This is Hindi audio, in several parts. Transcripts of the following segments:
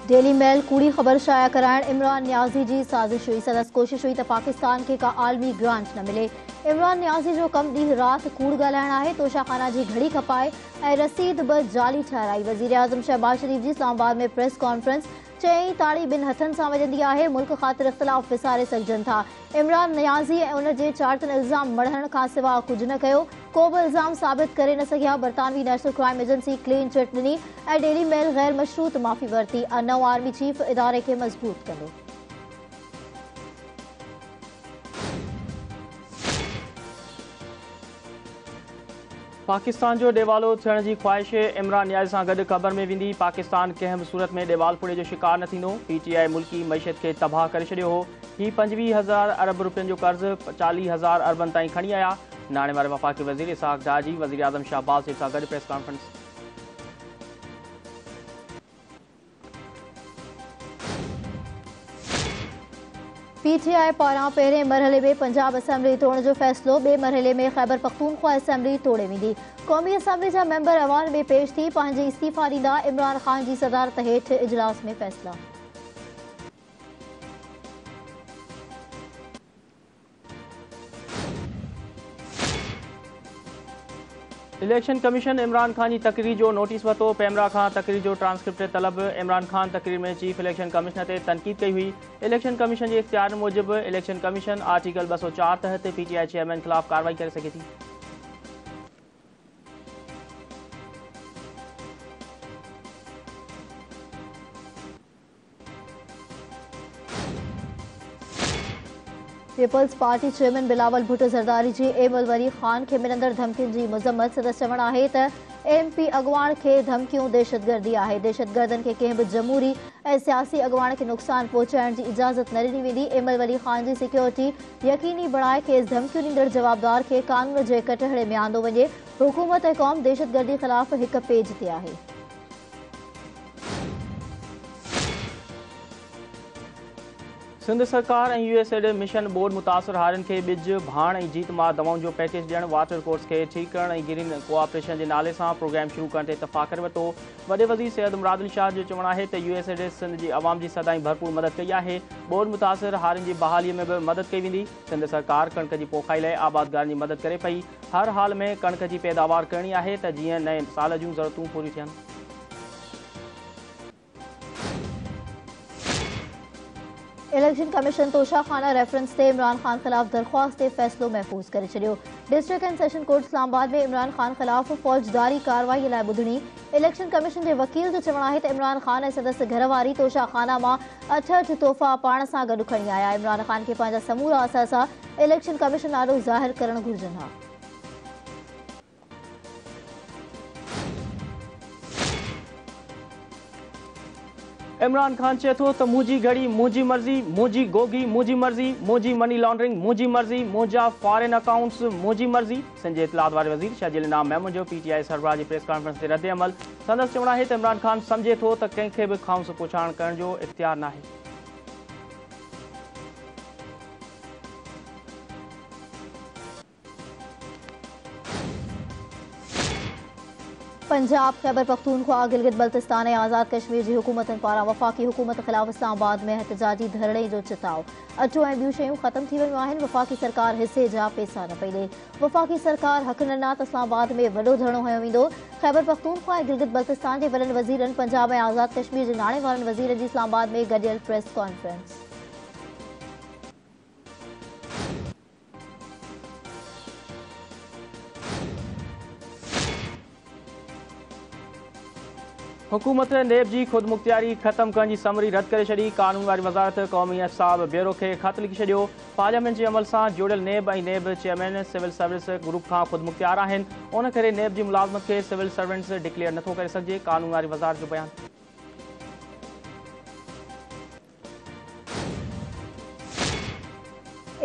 डेली मेल कूड़ी ख़बर शाया कराइण इमरान नियाज़ी जी साज़िश हुई। सदस कोशिश हुई तो पाकिस्तान के का आलमी ग्रांट न मिले। इमरान नियाज़ी जो कम ॾींहुं रात कूड़ ॻाल्हाइण आहे। तोशाखाना जी घड़ी खपाए ऐं रसीद बि जाली ठहिराई। वज़ीर आज़म शहबाज शरीफ जी इस्लामाबाद में प्रेस कॉन्फ्रेंस चई ताड़ी ॿिनि हथनि सां वॼंदी आहे। मुल्क ख़ातिर इख़्तिलाफ़ विसारे सघजनि था। इमरान नियाज़ी ऐं उन जे चारितनि इल्ज़ाम मढ़ण खां सिवा कुझु न कयो। को बि इल्ज़ाम साबित करे न सघिया। बरतानवी national crime agency clean chit ॾिनी ऐं डेली मेल गैर मशरूत माफ़ी वरिती। नओं आर्मी चीफ इदारे खे मज़बूत कंदो। पाकिस्तान जो ॾेवालो थियण जी ख़्वाहिश इमरान नियाज़ी सां गॾु क़बर में वेंदी। पाकिस्तान कंहिं बि सूरत में ॾेवालपुणे जो शिकार न थींदो। PTI मुल्की मईशत खे तबाह करे छॾियो हो। ही 25,000 अरब रुपयनि जो कर्ज़ 40,000 अरबनि ताईं खणी आया। नाणे वारे वफ़ाक़ी वज़ीर इसहाक़ डार जी वज़ीर आज़म शहबाज शरीफ सां गॾु प्रेस कॉन्फ्रेंस। PTI पारां पहिरें मरहले में पंजाब असेंबली तोड़ण जो फ़ैसिलो। ॿिए मरहले में ख़ैबर पख्तूनख्वा असेंबली तोड़े वेंदी। क़ौमी असेंबली जा मेंबर अवान में पेश थी पंहिंजे इस्तीफ़ा ॾींदा। इमरान ख़ान जी सदारत हेठि इजलास में फ़ैसिला। इलेक्शन कमीशन इमरान खान जी तकरीर जो नोटिस वरितो। पैमरा खां तकरीर जो ट्रांसक्रिप्ट तलब। इमरान खान तकरीर में चीफ इलेक्शन कमिश्नर ते तनक़ीद कई हुई। इलेक्शन कमीशन जे इख्तियार मूजिबि इलेक्शन कमीशन आर्टिकल 204 तहत PTI चेयरमैन ख़िलाफ़ कार्रवाई करे सघे थी। पीपल्स पार्टी चेयरमैन बिलावल भुट्टो ज़रदारी जी एमल वरी ख़ान खे मिलंदड़ धमकियुनि जी मज़म्मत। सदस चवणु आहे त MP अॻुवाण खे धमकियूं दहशतगर्दी आहे। दहशतगर्दनि खे कंहिं बि जमहूरी ऐं सियासी अॻुवाण खे नुक़सान पहुचाइण जी इजाज़त न ॾिनी वेंदी। एमल वली ख़ान जी सिक्योरिटी यकीनी बणाए खेसि धमकियूं ॾींदड़ जवाबदार खे कानून जे कटहरे में आंदो वञे। हुकूमत ऐं क़ौम दहशतगर्दी ख़िलाफ़ हिक पेज ते आहे। सिंध सरकार ऐं USAID मिशन बोर्ड मुतासिर हारियुनि खे ॿिज भाण ऐं जीत मां दवाउनि जो पैकेज ॾियणु वाटर कोर्स खे ठीकु करण ऐं ग्रीन कोऑपरेशन जे नाले सां प्रोग्राम शुरू करण ते इतफ़ाक़ करे वरितो। वॾे वज़ीर सैयद मुराद अली शाह जो चवणु आहे त USAID सिंध जी अवाम जी सदाईं भरपूर मदद कई आहे। बोर्ड मुतासिर हारियुनि जी बहालीअ में बि मदद कई वेंदी। सिंध सरकार कणिक जी पोखाई लाइ आबादगारनि जी मदद करे पई। हर हाल में कणिक जी पैदावार करणी आहे त जीअं नए साल जूं ज़रूरतूं पूरियूं थियनि। इलेक्शन कमीशन तोशाखाना रेफरेंस ते इमरान खान ख़िलाफ़ दरख्वास्त ते फ़ैसिलो महफ़ूज़ करे छॾियो। District and session court Islamabad में इमरान खान ख़िलाफ़ फ़ौजदारी कार्रवाई लाइ ॿुधणी। इलेक्शन कमीशन जे वकील जो चवणु आहे त इमरान खान ऐं सदस्य घरवारी तोशाखाना मां 8 तोहफ़ा पाण सां गॾु खणी आया। इमरान खान खे पंहिंजा समूरा असासा इलेक्शन कमीशन नालो ज़ाहिर करणु घुरिजनि हा। इमरान खान चए थो त मुंहिंजी घड़ी मुंहिंजी मर्ज़ी, मुंहिंजी गोगी मुंहिंजी मर्ज़ी, मुंहिंजी मनी लॉन्ड्रिंग मुंहिंजी मर्ज़ी, मुंहिंजा फॉरेन अकाउंट्स मुंहिंजी मर्ज़ी। सिंध जे इतलात वारे वज़ीर शहजील इनाम महमूद जो PTI सरबराह जी प्रेस कॉन्फ्रेंस ते रद्द अमल। संदसि चवणु आहे त इमरान खान सम्झे थो त कंहिंखे बि खाउंस पुछाण करण जो इख़्तियार नाहे। पंजाब खैबर पख्तूनख्वा गिलगित बल्तिस्तान ऐं आज़ाद कश्मीर जी हुकूमतनि पारां वफ़ाक़ी हुकूमत ख़िलाफ़ इस्लामाबाद में एहतजाजी धरणे जो चिताव। अटो ऐं ॿियूं शयूं ख़त्म थी वियूं आहिनि। वफ़ाक़ी सरकार हिसे जा पैसा न पई ॾे। वफ़ाक़ी सरकार हक़ न ॾिना त इस्लामाबाद में वॾो धरणो हयो वेंदो। खैबर पख्तूनख्वा ऐं गिलगित बल्तिस्तान जे वॾनि वज़ीरनि पंजाब ऐं आज़ाद कश्मीर जे नाणे वारनि वज़ीरनि जी इस्लामाबाद में गॾियल प्रेस कॉन्फ्रेंस। हुकूमत नेब जी ख़ुद मुख्तियारी ख़त्म करण जी समरी रद्द करे छॾी। कानून वारी वज़ारत क़ौमी अहसाब ब्यूरो खे ख़त लिखी छॾियो। पार्लियामेंट जे अमल सां जुड़ियल नेब ऐं नेब चेयरमैन सिविल सर्विस ग्रुप खां ख़ुद मुख्तियार आहिनि। उन करे नेब जी मुलाज़मत खे सिविल सर्वेंट्स डिक्लेयर नथो करे सघिजे। कानून वारी वज़ारत जो बयानु।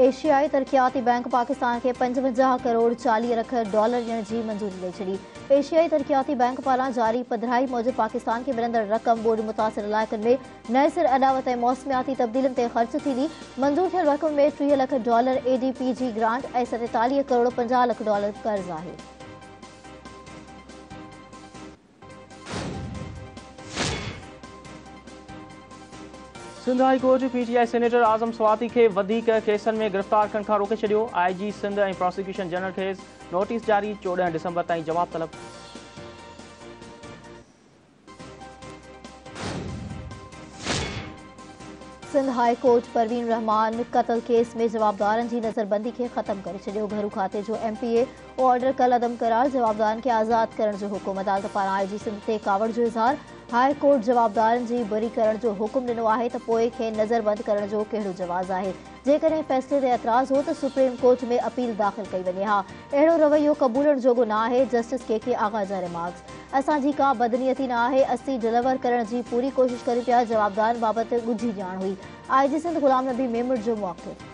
एशियाई तरक़ियाती बैंक पाकिस्तान खे 55 करोड़ 40 लख डॉलर ॾियण जी मंज़ूरी ॾेई छॾी। एशियाई तरक़ियाती बैंक पारां जारी पधिराई मूजिबि पाकिस्तान खे मिलंदड़ रक़म बोर्ड मुतासिर इलाइक़नि में नए सिर अॾावत ऐं मौसमियाती तब्दीलियुनि ते ख़र्च थींदी। मंज़ूर थियल रक़म में 30 लख डॉलर ADP जी ग्रांट ऐं 47 करोड़ 50 लख डॉलर कर्ज़ आहे। Sindh high court PTI senator Azam Swati के वधीक केसनि में गिरफ़्तार करण खां रोके छॾियो। IG सिंध ऐं प्रोसिक्यूशन जनरल खे नोटिस जारी, 14 डिसंबर ताईं जवाब तलब। सिंध हाई कोर्ट परवीन रहमान क़त्ल केस में जवाबदारनि जी नज़रबंदी खे ख़त्म करे छॾियो। घरू खाते जो MPA ऑर्डर कल अदम करार, जवाबदारनि खे आज़ाद करण जो हुकुम। अदालत पारां IG सिंध ते कावड़ जो इज़हार। हाई कोर्ट जवाबदारनि जी बरी करण जो हुकुम ॾिनो आहे त पोइ खे नज़रबंद करण जो कहिड़ो जवाज़ आहे। जेकॾहिं फ़ैसिले ते एतिराज़ हो त सुप्रीम कोर्ट में अपील दाख़िल कई वञे हा। अहिड़ो रवैयो क़बूलण जोॻो न आहे। जस्टिस KK आग़ा जा रिमार्क्स। असांजी का बदनीयती न आहे, असीं डिलीवर करण जी पूरी कोशिश करियूं पिया। जवाबदारनि बाबति ॻुझी ॼाण हुई। IG सिंध ग़ुलाम नबी मेमण जो मौक़िफ़।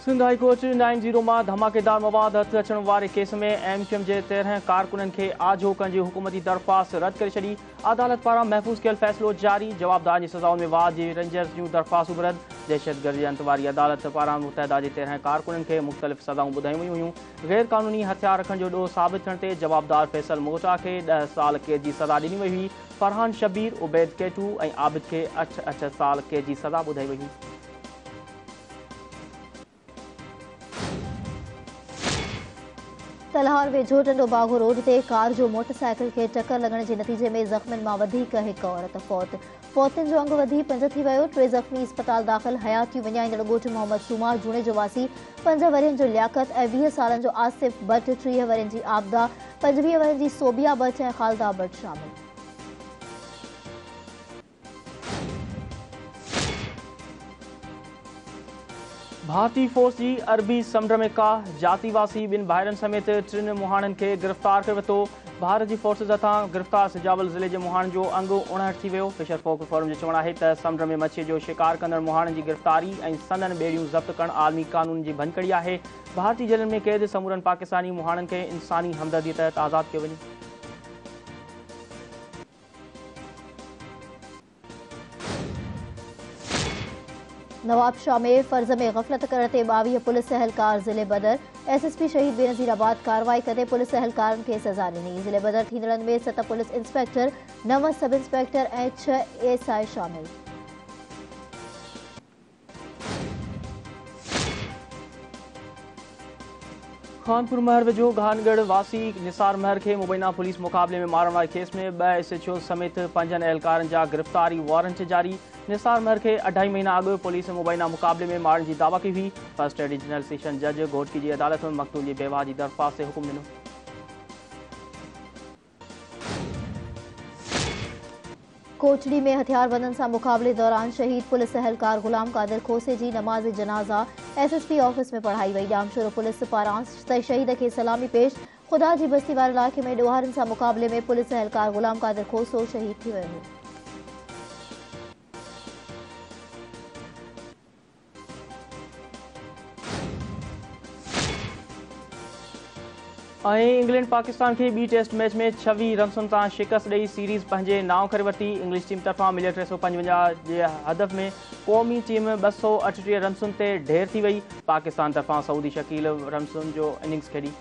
सिंध हाई कोर्ट 90 मां धमाकेदार मवाद हथ अचण वारे केस में MQM जे 13 कारकुननि खे आजो करण जी हुकूमती दरख़्वास्त रद्द करे छॾी। अदालत पारां महफ़ूज़ कयल फ़ैसिलो जारी। जवाबदार जी सज़ाउनि में वाद जी रंजर्स जूं दरख़्वास्तूं बि रद्द। दहशतगर्दी अंत वारी अदालत पारां मुतहदा जे 13 कारकुननि खे मुख़्तलिफ़ सज़ाऊं ॿुधायूं वयूं हुयूं। गैर क़ानूनी हथियार रखण जो ॾोह साबित थियण ते जवाबदार फैसल मोटा खे 10 साल कैद जी सज़ा ॾिनी वई हुई। फरहान शबीर, उबैद केटू ऐं आबिद खे 8 साल कैद जी सज़ा ॿुधाई वई हुई। तलहार वेझो टंडो बाघो रोड ते कार जो मोटरसाइकिल खे टक्कर लॻण जे नतीजे में ज़ख़्मनि मां वधीक हिकु औरत फौत। फौतियुनि जो अंग वधी 5 थी वियो। 3 ज़ख़्मी इस्पताल दाख़िल। हयातियूं विञाईंदड़ ॻोठ मोहम्मद सूमार जूणे जो वासी, 5 वरियनि जो लियाकत ऐं 20 सालनि जो आसिफ भट्ट, 30 वरियनि जी आबदा, 25 वरियनि जी सोबिया भट्ट ऐं ख़ालदा भट्ट शामिल। भारतीय फ़ौज जी अरबी समुंड में का जातीवासी 2 भाइरनि समेत 3 मुहाणनि खे गिरफ़्तार करे वरितो। भारत जी फोर्सिस हथां गिरफ़्तार सिजावल ज़िले जे मुहाण जो अंग 59 थी वियो। फिशर फोक फोरम जो चवणु आहे त समुंड में मछीअ जो शिकार कंदड़ मुहाणनि जी गिरफ़्तारी ऐं संदनि ॿेड़ियूं ज़ब्त करणु आलमी क़ानून जी भञकड़ी आहे। भारतीय जेलनि में क़ैद समूरनि पाकिस्तानी मुहाणनि खे इंसानी हमदर्दी तहत आज़ादु कयो वञे। नवाबशाह में फ़र्ज़ में ग़फ़लत करण ते 22 पुलिस एहलकार ज़िले बदर। SSP शहीद बेनज़ीराबाद कार्रवाई कंदे पुलिस एहलकारनि खे सज़ा ॾिनी। ज़िले बदर थींदड़नि में 7 पुलिस इंस्पेक्टर, 9 सब इंस्पेक्टर ऐं 6 ASI शामिल। खानपुर महर वेझो घानगढ़ वासी निसार महर खे मुबैना पुलिस मुक़ाबले में मारण वारे केस में 2 SHO समेत 5 एहलकारनि जा गिरफ़्तारी वारंट जारी। निसार महर खे 2.5 महीना अॻु पुलिस मुबैना मुक़ाबले में मारण जी दावा कई हुई। फर्स्ट एडिशनल सेशन जज घोटकी जी अदालत में मक़तूल जी बेवा जी दरख़्वास्त ते हुकुम ॾिनो। कोचड़ी में हथियारबंदनि सां मुक़ाबले दौरान शहीद पुलिस एहलकार ग़ुलाम क़ादिर खोसे जी नमाज़ जनाज़ा SSP ऑफिस में पढ़ाई वई। ॾामशोरो पुलिस पारां शहीद खे सलामी पेश। ख़ुदा जी बस्ती वारे इलाइक़े में ॾोहारनि सां मुक़ाबले में पुलिस एहलकार ग़ुलाम क़ादिर खोसो शहीद थी वियो हो। इंग्लैंड पाकिस्तान के बी टेस्ट मैच में 26 रन्सुनि सां शिकस्त ॾेई सीरीज़ पंहिंजे नाव करे वरिती। इंग्लिश टीम तरफ़ां मिलियल 355 जे हदफ़ में क़ौमी टीम 238 रन्सुनि ते ढेर थी वई। पाकिस्तान तरफ़ां सऊदी शकील रन्सुनि जो इनिंग्स खेॾी।